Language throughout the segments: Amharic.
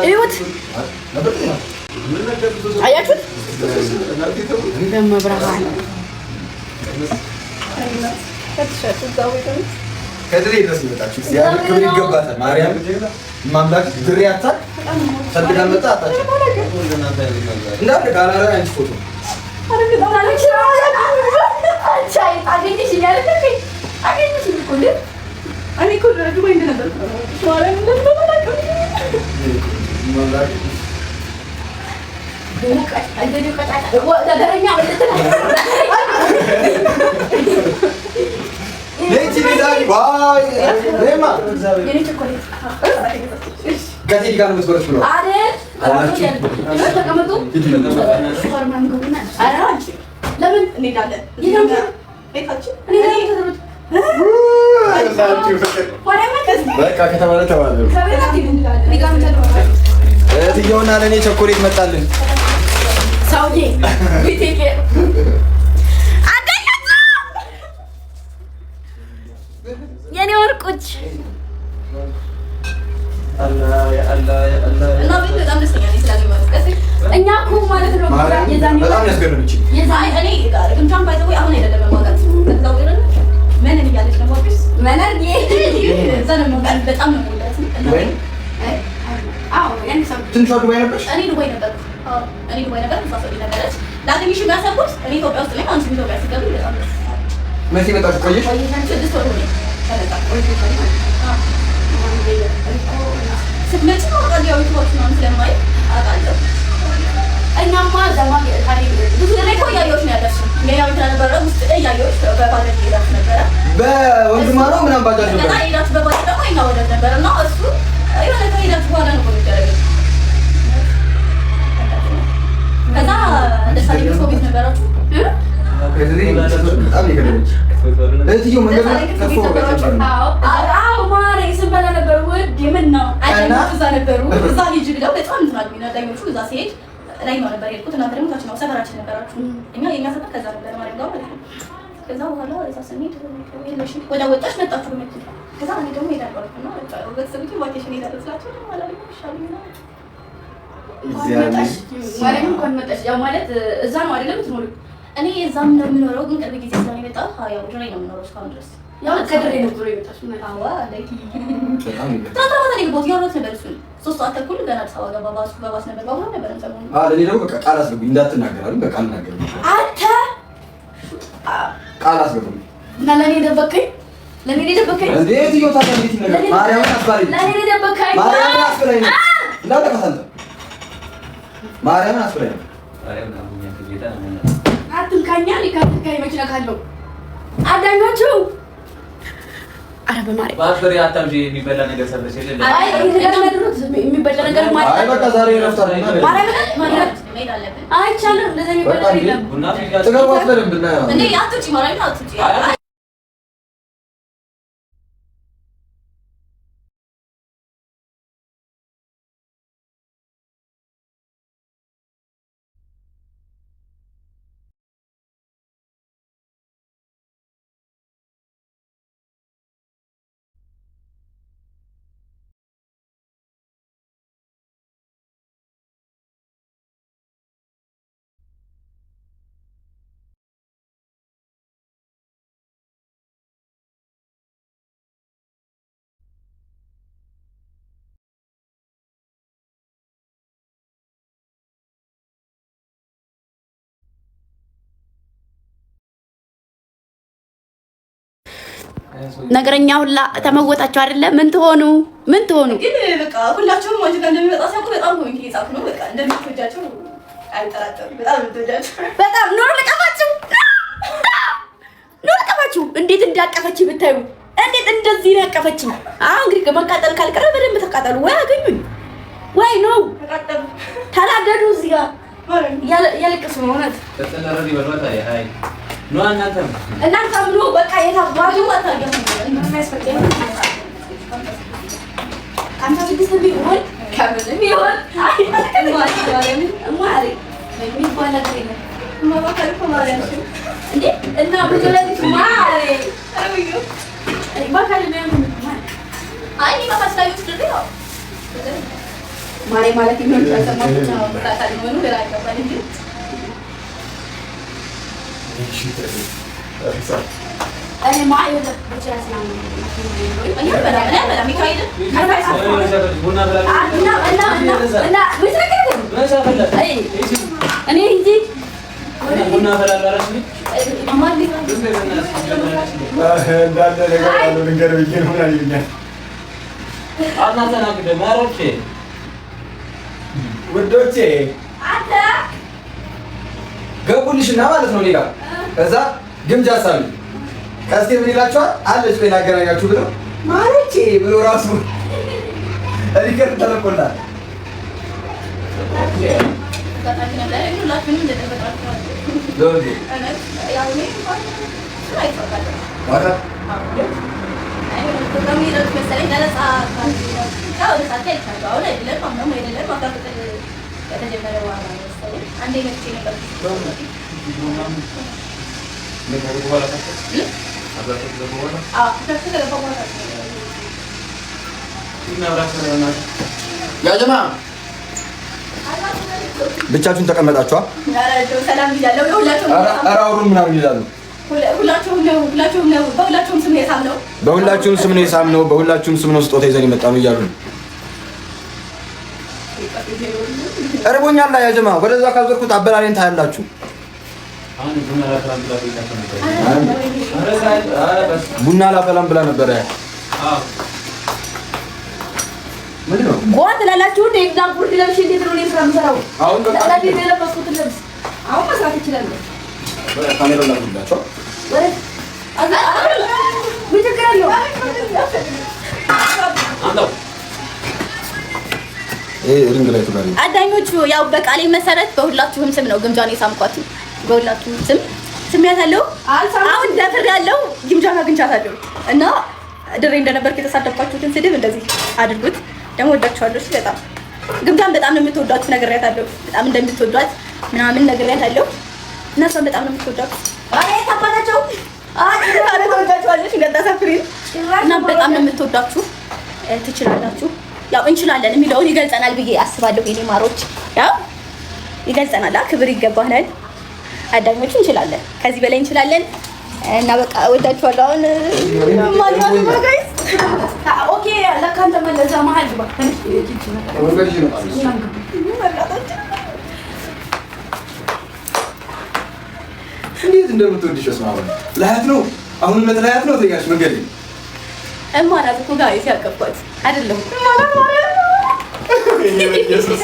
እዩት፣ አያችሁት? በመብርሃን ከድሬ ድረስ ይመጣችሁ እግዚአብሔር ክብር ይገባታል። ማርያም ማምላክ ድሬ አታል ፈልጋ መጣ አጣች እንዳለ ጋላራ አንቺ ፎቶ ከዚህ ጋር ነው የምትጎረች ብሎ ለምን እንሄዳለን? በቃ ከተባለ ተባለ። እህትየውና ለእኔ ቸኮሌት መጣልን። ሰውዬ የኔ ወርቆች እኛ እኮ ማለት ነው በጣም ያስገርምችኝ ትንሿ ዱባይ ነበርሽ? እኔ ዱባይ ነበርኩ። እኔ ዱባይ ነበርኩ። እሷ ሰው ነበረች። ላገኝሽ የሚያሰብኩት እኔ ኢትዮጵያ ውስጥ ነኝ። አንቺ ኢትዮጵያ ስትገቢ በጣም መቼ መጣሽ? ቆየሽ? 6 ወር ሆነኝ። ስትመጪ ነው ያው ኢትዮጵያ ነው ስለማይ አውቃለሁ። እኛማ ዘማን ብዙ ጊዜ እኮ እያየሁሽ ነው ያለሽው። ሌላው ተነበረ ውስጥ እያየሁሽ በባጃጅ እየሄዳችሁ ነበረ። በወንድማ ነው ምናምን ባጃጅ ነበር። ከዛ እየሄዳችሁ በባጃጅ ደግሞ እኛ ወደ ነበር እና እሱ የሆነ ከሄዳችሁ በኋላ ነው የሚደረገው። ከዛ ለሳሌ ሰው ቤት ነበራችሁ በጣም ይገርምሽ እህትዬው መንገድ ከፎ አዎ ማሬ ስንበላ ነበር። ውድ ምን ነው አይደለም እዛ ነበሩ። እዛ ሂጅ ብለው በጣም እንትናል ዳኞቹ። እዛ ሲሄድ ላይ ነው ነበር የሄድኩት። እናንተ ደግሞ ታች ነው ሰፈራችን ነበራችሁ። እኛ የኛ ሰፈር ከዛ ነበር ማለት ነው ማለት ነው። ከዛ በኋላ እዛ ስንሄድ የለሽ ወደ ወጣሽ መጣችሁ በመኪና። ከዛ እኔ ደግሞ ሄዳለሁ እና በተሰብኩ ቫኬሽን ሄዳለሁ ስላችሁ ማለት ነው ይሻለኝ ነው እንኳን መጣሽ ያው ማለት እዛ ነው አይደለም ትኖሪ። እኔ እዛም ነው የምኖረው ግን ቅርብ ጊዜ ስለመጣሁ ያው ድሬ ነው የምኖረው እስካሁን ድረስ። ያው ከድሬ ነው ድሬ መጣሽ ማለት አዋ ላይክ ታታታ ነው ቦት ያው ነበር እሱ 3 ሰዓት ተኩል ገና አዲስ አበባ ገባ። ባስ ነበር ባሁን ነበር እንሰማው። ለኔ ደግሞ በቃ ቃል አስገቡኝ እንዳትናገር አሉኝ። በቃ አልናገርም አንተ ቃል አስገቡኝ እና ለኔ ደበከኝ እንዴት ይወጣል? እንዴት ይነገር? ማርያምን አስባሪ ለኔ ደበከኝ ማርያምን አስባሪ እንዳትቀሳለ ማርያምን አስባሪ አትንካኛ ሊካትካይ መኪና ካለው አዳኞቹ አረ በማርያም ባሽሪ አታምጂ የሚበላ ነገር ሰበሰ ይላል። አይ የሚበላ ነገር ማለት አይ በቃ ዛሬ ረፍታልና ማርያም አይቻልም። ለዛ የሚበላ ነገር ቡና ጥገቡ አትበልም ብና እንዴ አትጪ ማርያም አትጪ ነገረኛ ሁላ ተመወጣችሁ አይደለ? ምን ትሆኑ ግን በቃ ሁላችሁም አንቺ ጋር እንደሚመጣ ሲያውቁ በጣም ነው የሚጻፍ ነው። በቃ እንደምትወጃቸው አይጠራጠሩ። በጣም እንደወጃቸው በጣም ኖር ለቀፋችሁ እንዴት እንዳቀፈች ብታዩ፣ እንዴት እንደዚህ ነው ያቀፈችኝ። አሁን እንግዲህ መቃጠል ካልቀረ በደንብ ተቃጠሉ። ወይ አገኙኝ ወይ ነው ተናደዱ። እዚህ ጋር ያለቅሱ ነው እውነት ተተናረዲ በልዋታ አይ ኖ እናንተ ብሎ በቃ የታባቱ አታገኙ የሚያስፈልገው አንተ ትግስት ቢሆን ከምንም ይሆን አይ ማሪ የሚባል ነገር የለም። ማባከል ኮማሪያሽ እንዴ እና በተለይ ማሪ አይ ባካል ነው ማሪ አይ ማባሳዩ ትደረው ማለት ነው ተሰማችሁ ነው ታታሪ ሆኖ ግራ ይገባል እንጂ እሺ እኔ ማይ ወደ ብቻስ ነው እኔ በላ ሚካኤል እኔ እንጂ ቡና ፈላላራሽ ነው ማማሊ እንዳለ ነገር አለው ነገር ብዬ ነው ያለኛል አናተናግደ ማሮቼ ውዶቼ አንተ ገቡልሽና ማለት ነው ሌላ ከዛ ግምጃ ሳሉ ቀስቴ ምን ይላችኋል አለች ቆይ ላገናኛችሁ ብለው ማሮቼ ብሎ ራሱ ሪከርድ ተለቆላል ያጀማ ብቻችሁን ተቀመጣችኋል? ሰላም ይላል ሁላችሁም አራውሩን ምናምን ይላሉ። በሁላችሁም ስም ነው የሳምነው። በሁላችሁም ስም ነው ስጦታ ይዘን የመጣ ነው እያሉ ነው። እርቦኛል ላይ ያጀማ ወደዛ ካልዞርኩት አበላሌን ታያላችሁ። ቡና ላፈላም ብላ ነበረ። ምንድን ነው ጓንት ላላችሁ እንደ ኤግዛምፕል ለብሽ እንዴት ነው ስራ የምሰራው? አሁን በቃ ለዚህ የለበስኩትን ልብስ አሁን መስራት ይችላል። ካሜራ ላድርግላችሁ። ምን ችግር አለው? ሪንግ ላይ ተጋሪ አዳኞቹ ያው በቃሌ መሰረት በሁላችሁም ስም ነው ግምጃን የሳምኳት። በሁላችሁም ስሜያታለሁ። አሁን ደፍር ያለው ግምጃን አግኝቻታለሁ እና ድሬ እንደነበርኩ የተሳደብኳችሁትን ስድብ እንደዚህ አድርጉት። ደግሞ ወዳችኋለሁ። እሺ በጣም ግምጃን በጣም ነው የምትወዷት ነግሬያታለሁ። በጣም እንደምትወዷት ምናምን ነግሬያታለሁ። እና እሷን በጣም ነው የምትወዷት። አይ ታባታቸው አረ ተወዳችኋለሽ እንደታሳፍሪን እና በጣም ነው የምትወዷችሁ። ትችላላችሁ። ያው እንችላለን የሚለውን ይገልጸናል ብዬ አስባለሁ። የኔ ማሮች ያው ይገልጸናል። ክብር ይገባናል። አዳኞቹ እንችላለን፣ ከዚህ በላይ እንችላለን እና በቃ ወዳችኋለሁ። አሁን ማልማት ማጋይስ ኦኬ ለካንተ መለዛ መሀል ግባ እንዴት እንደምትወድሽ እስማማ ለሀያት ነው። አሁን ለሀያት ነው ተኛሽ መንገድ እማራት እኮ ጋር ሲያቀባች አይደለም ኢየሱስ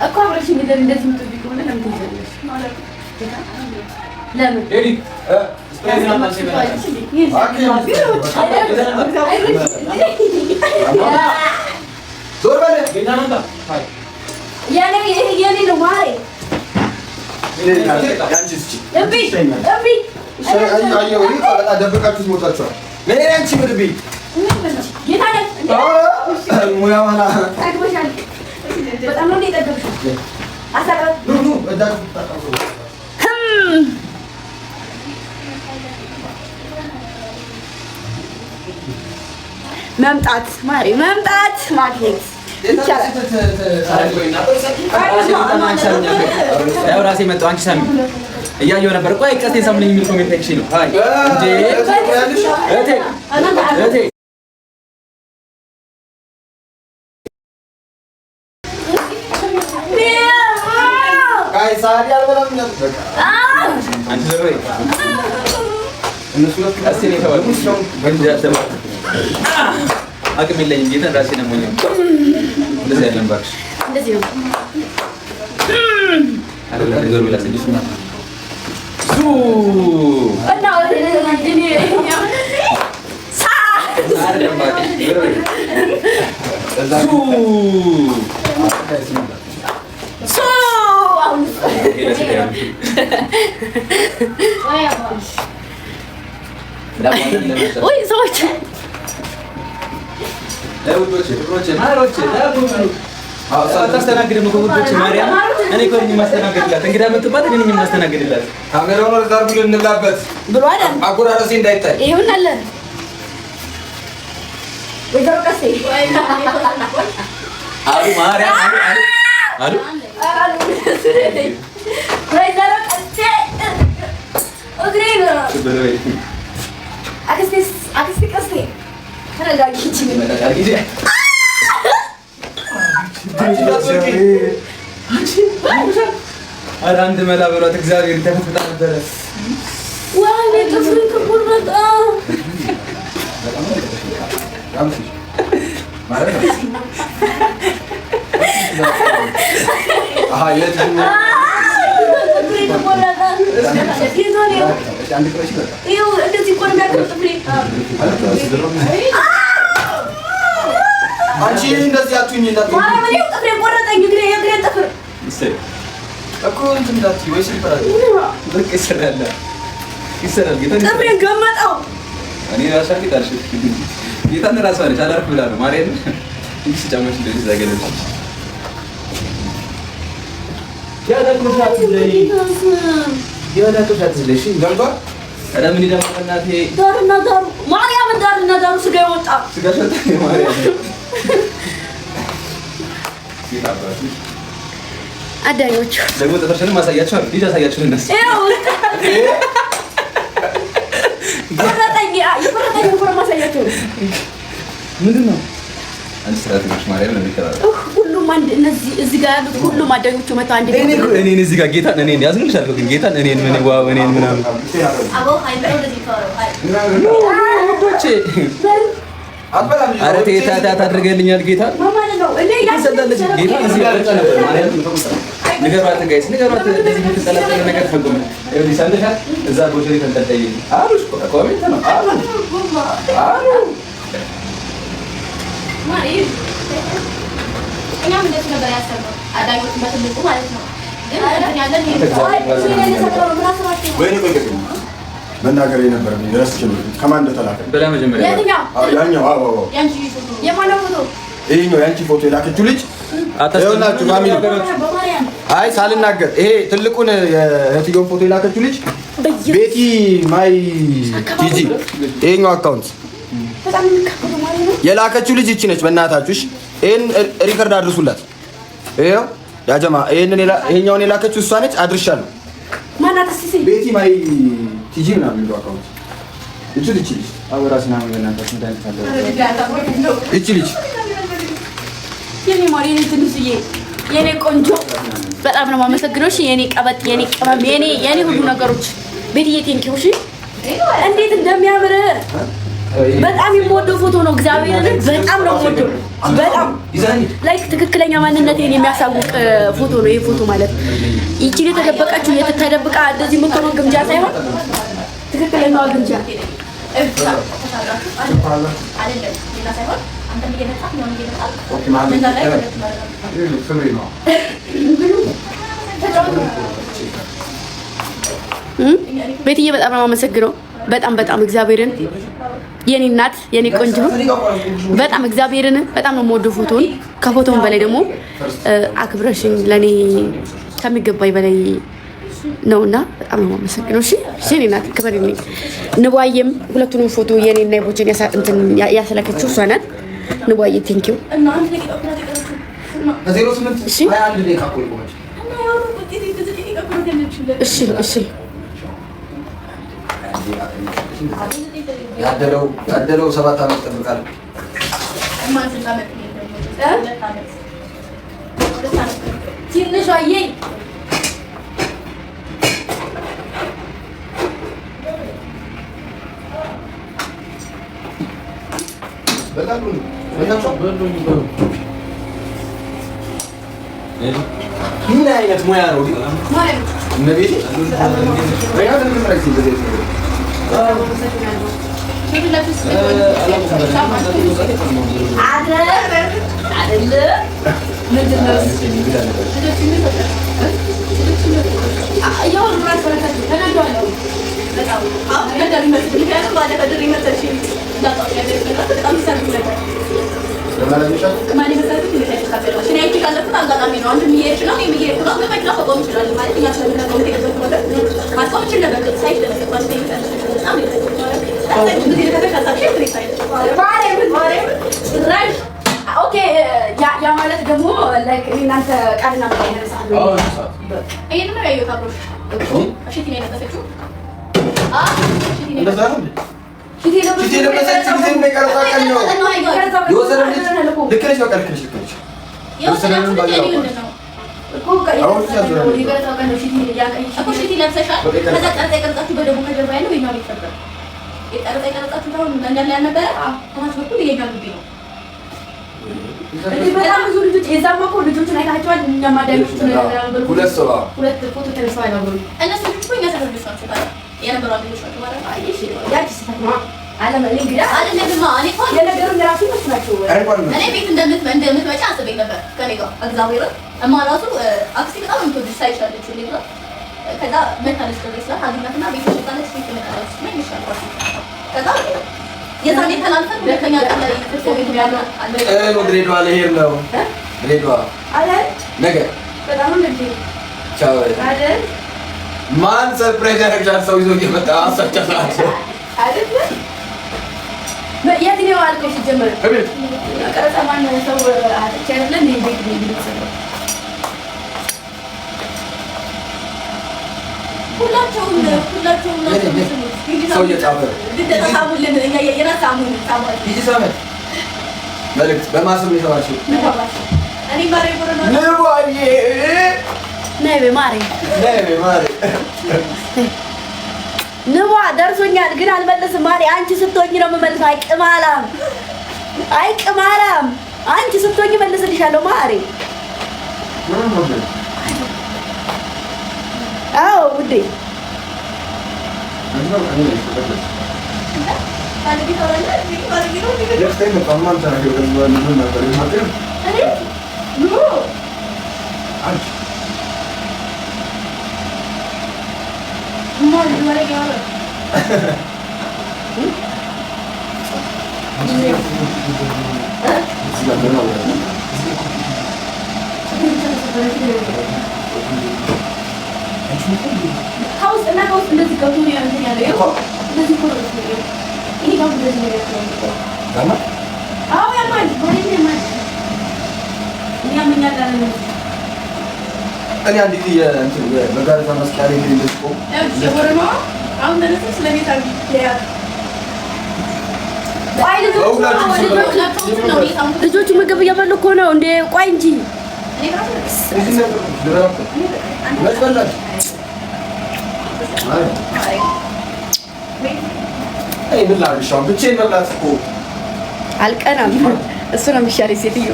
እኮ አብረሽ እንደዚህ የምትወጂ ከሆነ ለምን ትይዛለሽ? ለምን ኤዲ ስፕሬይና ማንሲባ ዞር በለ ጌታ ነው ታይ የኔ ነው ማሬ ያንቺስ እቢ አየሁ በጣም ደብቃችሁት ሞታችኋል። ለኔ አንቺ ምድቢ ጌታ ነው ሙያዋና በጣም ነው የጠገብሽው። አሰራት ኑ እዳችሁ ታጣቁ መምጣት ማሪ መምጣት ማግኘት ይቻላል። ያው ራሴ መጣሁ። አንቺ ሳሚ እያየሁ ነበር። ቆይ ቀስቴ ሳምልኝ የሚል ኮሜንት አይቼ ነው። አይ እንዴ እቴ አይ ሳዲ አልበላም ነበር። አንቺ ዘበይ እነሱ ቀስቴ ነው የተባሉት ነው ገንዘብ ያሰማት አቅም የለኝም። ጌታ ራሴ ነው ሞኝ እንደዚህ አይደለም ባክሽ፣ እንደዚህ ነው አይደለም ነገሩ ይላል እንዴ ሱና ሱ እና እኔ ሳ አይደለም ባክሽ ሱ አሁን ወይ ሰዎች ለውዶች ብሮች ማሮች ለውዶች አታስተናግድም እኮ ውዶች ማርያም እኔ እኮ ነኝ የማስተናግድላት እንግዳ መጥባት እኔ ነኝ የማስተናግድላት ካሜራውን ወደ ዳር ብለን እንብላበት ብሎ አይደል አጎራረሴ እንዳይታይ ይሁን አለ ወይዘሮ ቀስቴ አሉ ማርያም አሉ ወይዘሮ ቀስቴ እግሬ ነው አክስቴ ቀስቴ ተረጋጊ ኧረ አንድ መላ በሏት እግዚአብሔር ተፈጥራ ነበረ ዋኔ ጥፍሬ ተቆረጠ አንቺ እንደዚህ አትሁኝ እኮ እንትን እንዳትዪ ወይ ሲፈራል በቃ ይሰራል ጥፍሬን ገመጠው እኔ ራሴ አልኩት ጌታን ራሷ ነች አላርፍ ብላ ነው ማርያም እንግዲህ ሲጫመች እንደዚህ ዘገለች ያዳቁሻት ስለሽ ገልባ አዳም ምን ደማ እናቴ ዳርና ዳሩ ማርያም ዳርና ዳሩ ስጋ ይወጣ ስጋ ሸጣ ማርያም ይታባሽ አዳኞቹ ደግሞ ተፈርሸን ማሳያቸው አሉ ዲዳ ሳያችሁ እነሱ ይፈረጣኝ ማሳያቸው ምንድን ነው አንድ ሰራተኞች ማርያም ነው የሚከራረው ሁሉም አንድ እነዚህ እዚህ ጋር ያሉት ሁሉም አዳኞቹ መጣው አንድ እኔን እዚህ ጋር ጌታን እኔን ያዝንልሻለሁ ግን ጌታን እኔን ምን ዋው እኔን ምናምን አቦ ሃይበው እንደዚህ ተወው ወዶቼ ኧረ ተታ ታድርገልኛል ጌታ ማለት ነው እንዴ ያሰደልሽ ጌታ እዚህ ጋር ነበር ማርያም ንገሯት ጋይስ ንገሯት እንደዚህ የምትጠላጠለ ነገር ፈጎም ይኸው ይሰንደሻ እዛ ቦጀሪ ተንጠልጠይ አሉሽ ኮሜንት ነው አሉ ማሪ እኛም እንደዚህ ነበር ያሰብነው አዳኞቹ በትልቁ ማለት ነው ግን ያለን መናገር የነበረብኝ ረስቼ ከማን እንደተላከ በላ መጀመሪያ ያኛው ያንቺ ፎቶ የማነው ፎቶ ይሄኛው ያንቺ ፎቶ የላከችው ልጅ ይኸውላችሁ ፋሚሊ አይ ሳልናገር ይሄ ትልቁን የእህትየውን ፎቶ የላከችው ልጅ ቤቲ ማይ ቲጂ ይሄኛው አካውንት የላከችው ልጅ እቺ ነች በእናታችሁ እሺ ይሄን ሪከርድ አድርሱላት ይሄው ያጀማ ይሄኛውን የላከችው እሷ ነች አድርሻለሁ ማናት እስቲ ቤቲ ማይ ቲጂ ምናምን የሚለው አካውንት እቺ ልጅ አወራስና በእናታችሁ እንዳንተ ታለው እቺ ልጅ የኔ ማሪ የኔ ትንሽዬ የኔ ቆንጆ በጣም ነው የማመሰግነው እሺ የኔ ቀበጥ የኔ ቅመም የኔ ሁሉ ነገሮች ቤትዬ ቴንኪው እሺ እንዴት እንደሚያምር በጣም የምወደው ፎቶ ነው እግዚአብሔርን በጣም ነው የምወደው በጣም ላይክ ትክክለኛ ማንነቴን የሚያሳውቅ ፎቶ ነው ይሄ ፎቶ ማለት ይቺ የተደበቀችው የተደበቀ እንደዚህ የምትሆነው ግምጃ ሳይሆን ትክክለኛዋ ግምጃ አይደለም ሌላ ሳይሆን አንተም እየመጣህ ነው ቤትዬ በጣም ነው የማመሰግነው በጣም እግዚአብሔርን የኔ እናት የኔ ቆንጆ በጣም እግዚአብሔርን በጣም ነው የምወደው ፎቶን ከፎቶን በላይ ደግሞ አክብረሽኝ ለኔ ከሚገባኝ በላይ ነውና በጣም ነው የማመሰግነው እሺ የኔ እናት ክበሪልኝ ንቧዬም ሁለቱንም ፎቶ የኔና የቦቸን ያስለከችው እሷ ናት ንቧዬ ቴንኪው እሺ ያደለው 7 ዓመት ጠብቃለሁ ትንሽ አየ ምን አይነት ሙያ ነው እነቤቴ ያ ማለት ደግሞ ላይክ እናንተ ቃልና ማለት ያነሳሉ። ይሄን ነው ያየሁት አብሮሽ እኮ እሺ ነው የለበሰችው። እንደዛ ነው ሽቲ ለበሰችው ጊዜ እንደቀረጻ ቀን ነው የወሰደልሽ። ልክ ነሽ፣ በቃ ልክ ነሽ፣ ልክ ነሽ። የወሰደልን ባለው እኮ ቀይራው ይገረጣው ቀን ነው ሽቲ ያቀኝ እኮ ሽቲ ለብሰሻል። ከዛ ቀርጻ የቀረጻችሁ በደቡብ ከጀርባ ያለው ይሄኛው ይፈጠር የቀረጻ የቀረጻችሁ ታውን እንዳለ ያነበረ አሁን በኩል ይሄኛው ግቢ ነው። በጣም ብዙ ልጆች የዛማ እኮ ልጆቹን አይታቸዋል። እኛ ማዳኞች ሁለት ፎቶ ተነስተዋል። እነሱ ልጆች እኛ ሰፈር ልጆች ናቸው። ታዲያ የነበሩ ልጆች ናቸው ማለት ነው። አይሽ ያቺ ስታት ነው አለም እንግዲህ አይደለም እኔ እኮ የነገሩኝ ራሱ ይመስላችሁ እኔ ቤት እንደምትመጪ አስቤ ነበር ከኔ ጋር እግዚአብሔር እማ ራሱ አክስቴ በጣም የምትወድሽ ሳይሻለች ልጅ ነው። ከዛ መታለች ከቤት ላይ አግኛትና ቤት ተጣለች ቤት መጣለች ምን ይሻላል ከዛ የዛኔ ተላልፈን ሁለተኛ ቀን ላይ ተቆይቶ ያለው ድሬዳዋ ልሄድ ነው። ድሬዳዋ አይደል ነገ በጣም እንዴ ቻው አይደል ማን ሰርፕራይዝ ያደርጋል? ሰው ይዞ እየመጣ አሳቻላች አይደል የት ነው አልከው ሲጀመር እቤት ቀረጻ ማን ነው ሰው አትቻለለ ነው ቤት ነው ይልሰው ሁላቸውም ሰው እየጻፈ ተሳሙልን እኛ የራሳሙን ታማኝ ይጂ ሰመት መልእክት በማስም ይተዋችሁ እኔ ማሬ ጎረና ነው ባዬ ነይ በማሬ ንዋ ደርሶኛል ግን አልመለስም። ማሬ አንቺ ስትሆኚ ነው የምመልሰው። አይቅማላም አንቺ ስትሆኚ መልስልሻለሁ ማሬ። አዎ ውዴ House እና house እንደዚህ ገብቶ ነው እንትን ያለው እንደዚህ ኮሮ ነው ይሄ ጋር እንደዚህ ነው ያለው ጋማ አዎ ያማል ወይኔ ማል ያመኛል አለ እኔ አንዲት እንትን በጋርዛ መስካሪ እንደዚህ ቆ የወረ ነው አሁን እንደዚህ ስለቤት አግኝያ ልጆቹ ምግብ እየበሉ እኮ ነው እንዴ? ቆይ እንጂ አልቀናም። እሱ ነው የሚሻለኝ። ሴትዮ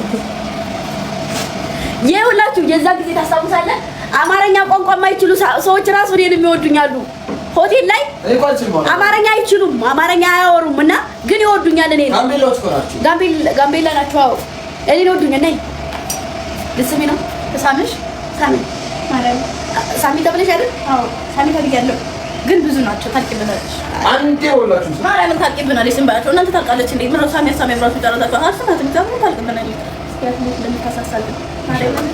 ይኸውላችሁ የዛ ጊዜ ታስታውሳለህ? አማርኛ ቋንቋ የማይችሉ ሰዎች ራሱ እኔን የሚወዱኛሉ። ሆቴል ላይ አማርኛ አይችሉም፣ አማርኛ አያወሩም እና ግን ይወዱኛል። እኔ ጋምቤላ ናቸው። አዎ እኔን ይወዱኛል። ነይ ልስሚ ነው ተሳምሽ ሳሚ ማለት ሳሚ ተብለሽ አይደል? አዎ ሳሚ ተብያለሁ። ግን ብዙ ናቸው። ታልቂብናለሽ አንዴ ወላችሁ ማርያምን ታልቂብናለሽ። ስንባያቸው እናንተ ታልቃለች እንዴ? ምን ነው ሳሚ አብራችሁ ጨረታችሁ አልሰማት ምንም ታልቂብናለሽ። እስኪያት ምን እንደምታሳሳልን ማርያምን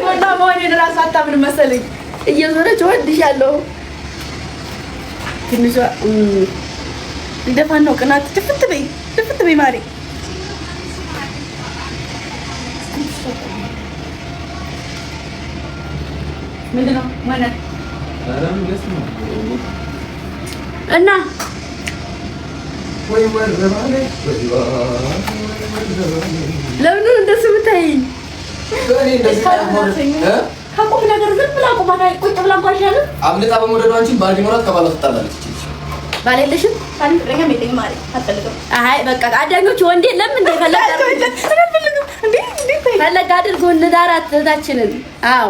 ጎና መሆኔን እራሱ አታምንም መሰለኝ። እየዞረች እወድሻለሁ ትንሿ እንደፋን ነው ቅናት። ድፍት በይ ማሬ። ምንድን ነው ማለት እና ለምን እንደሱ ብታይኝ ከቁም ነገር ዝም ብላ ቁማ ቁጭ ብላ እንኳን ይሻላል። አብልጣ በመውደዷ አንቺን ባል ቢኖራት ከባሏ ትጣላለች። ባል የለሽም? አንድ ፍቅረኛም የለኝም ማለት አትፈልግም? አይ በቃ አዳኞች ወንዴ ለምን ፈለግ አድርጎ እንዳራት እህታችንን። አዎ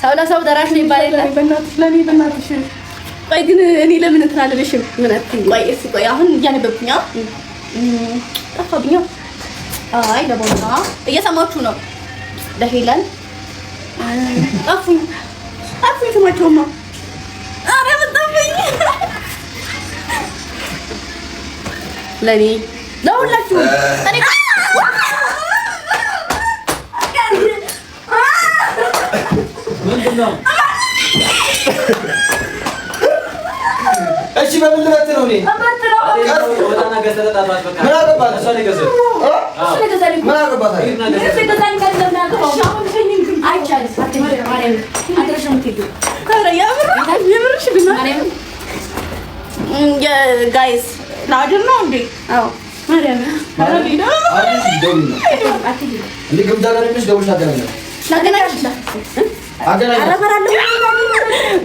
ሰው ለሰው ደራሽ ነው ይባላል። በእናትሽ ለኔ በእናትሽ ቆይ ግን እኔ ለምን እንትን አልልሽም? ምን አትይ? ቆይ እስኪ ቆይ አሁን እያነበብኩኝ ጠፋብኝ። አይ ለቦና እየሰማችሁ ነው። ለሄለን ጠፉኝ ስማቸውማ። ኧረ ምን ጠፉኝ? ለኔ ለሁላችሁ እኔ ምንድን ነው እሺ በምን ልበት ነው እኔ ወጣና ገሰለጣባት በቃ ምን አገባት እሷ ላይ ገሰለ ምን አገባት ጋይስ ላድር ነው እንዴ? አዎ ማርያም እንዴ ግምታ ጋር ነሽ ደውልሽ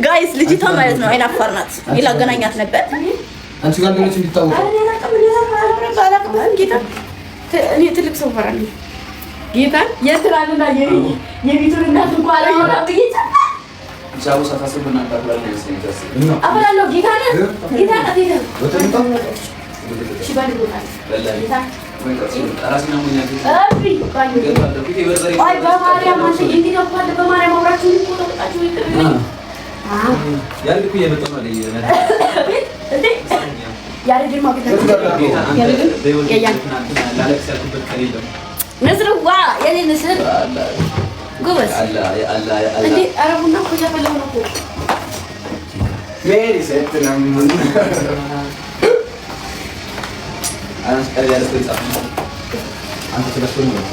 ጋይስ ልጅቷ ማለት ነው አይናፋር ናት። ላገናኛት ነበር አንቺ ጋር እንደሆነች እንድታወቅ እኔ ትልቅ ሰው እፈራለሁ። ጌታን የትራንና የቤቱን እናት እንኳን አላወራም ብዬ ጃው ሳታስብና ታብላለህ ነው አፈራለሁ። ጌታን ሽባል ይወጣል ጌታ ራስና ሙኛት አይ በማርያም አንተ እንዴት አባለ በማርያም አውራችሁ ይቆጣጣችሁ ይጥርልኝ ያልኩ የመጣው ነው ያረጀ ማግኘት ነስርዋ የኔ ነስር ጎበዝ እንዴ አረቡና ኮቻ ፈለው ነው ሜሪ ሰጥናም አናስ ቀር ያለ ሰው ይጻፍ አንተ ተለፈው ነው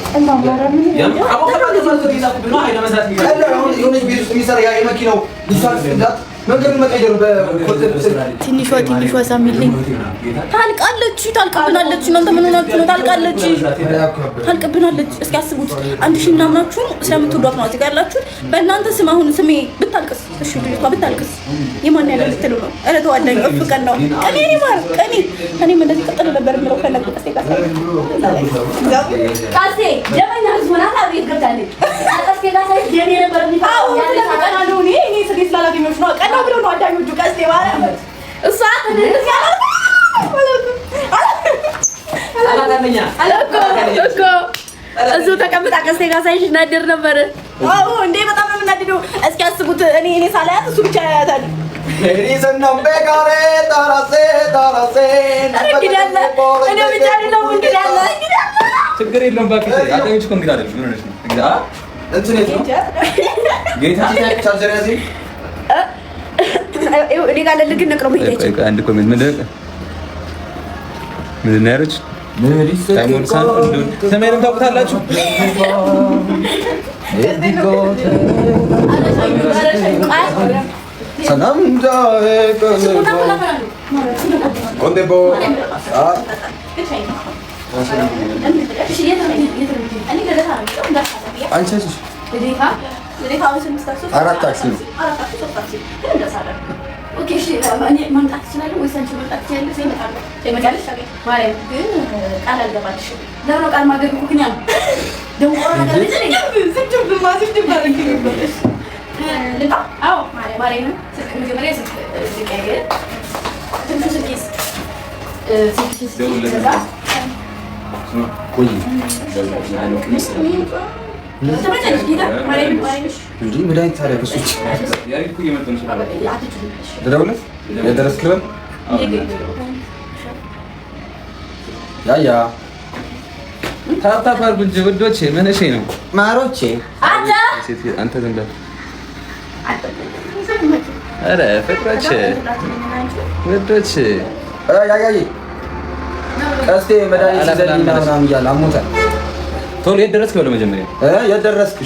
የሆነች ቤት ውስጥ የሚሰራ ያ የመኪናው ሊሳልፍላት መንገዱን መቀየሩ ትንሿ ሳሚልኝ ታልቃለች። እናንተ ምን ሆናችሁ ነው? ታልቅብናለች። እስኪ አስቡት 1000 ምናምናችሁ ስለምትወዷት ነው እዚህ ጋር ያላችሁት። በእናንተ ስም አሁን ስሜ ብታልቅስ፣ እሺ ልጅቷ ብታልቅስ የማን ያለ ልትሉ ነው? ኧረ ተዋዳኝ እፍቀን ነው ቀኔ እኔም እንደዚህ ቀጥል ነበር የምለው ፈለግ ቀስቴ ደመኛ ዝሆናት አቤት ገብታለች። ቀስቴ ጋር ሳይ ደሜ ነበር የሚታው ያለቀናለው እኔ ስጌት ስላላገኘሁሽ ነው ቀና ብለው ነው አዳኞቹ። ቀስቴ ማለት እሷ እንደዚህ አላታመኛ እኮ እዚሁ ተቀምጣ ቀስቴ ጋር ሳይሽ እናድር ነበር። አዎ እንዴ በጣም ነው የምናድደው። እስኪ አስቡት እኔ ሳላያት እሱ ብቻ ያያታል። እኔ ሰናም በጋሬ ታራሴ እንግዲህ አለ እኔ ብቻ አይደለም እንግዲህ አለ ችግር የለውም ባክሽ። አዳኞች እኮ እንግዲህ አይደለም ምን ሆነሽ ነው እንግዲህ እንትን ነው ጌታ ቻርጀር ያዚ እኔ ጋር ለልግን ነቅሮ መሄድ አንድ ኮሜንት ምን ነርች ታይሞን ሳን ሰሜንም ታውቁታላችሁ። ሰላም ጃዬ ኮንዴቦ አንቺስ አራት ታክሲ ነው። ኦኬ እሺ እኔ መምጣት እችላለሁ ወይስ አንቺ መምጣት ትችያለሽ? ትመጫለሽ? ማርያም ግን ቃል አልገባልሽም። ለምን ቃል ማገብ እኮ ግን ያው ደንቆሮ ነገር ዝም ባረክ ልጣ አዎ ማርያም ስልክ መጀመሪያ ስልክ ያገ ትንሽ ስልክስ ከዛ ቆይ ተመጣጣኝ ጌታ ማርያም እንዴ መድኃኒት ታዲያ ከሱች ያሪኩ እየመጡ ነው ደውለህ የደረስክ ክለብ ያ ታፕታፕ አድርጉ እንጂ ውዶቼ። ምን እሺ ነው ማሮቼ አንተ ዝም ብለህ ኧረ ፍቅሮቼ ውዶቼ ያያይ ቀስቴ መድኃኒት ዘሊና ምናምን እያለ አሞታል። ቶሎ የት ደረስክ? በለው መጀመሪያ የት ደረስክ?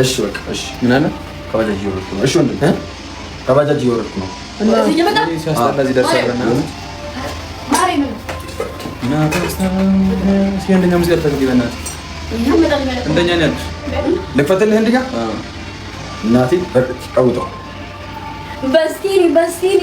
እሺ በቃ እሺ። ምን አለ? ከባጃጅ እየወረድኩ ነው። እሺ ወንድም ከባጃጅ እየወረድኩ ነው። ሲያስጠላ እዚህ ደርሰናል። እስኪ አንደኛ ሙዚቃ ተፈልጊ በእናትህ እንደኛ ነው ያልኩሽ። ልክፈትልህ እንዲህ ጋር እናቴ ቀውጠው በስቲኒ በስቴሪ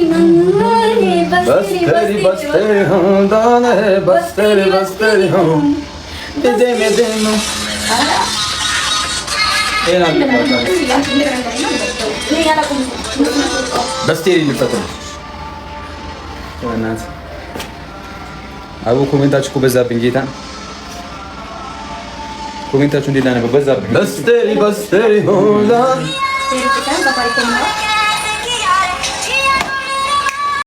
ልክፈትልህ። አቡ ኮሜንታችሁ እኮ በዛብኝ። ጌታ ኮሜንታችሁ እንዴት ነበር? በዛብኝ። በስቴሪ ሆላ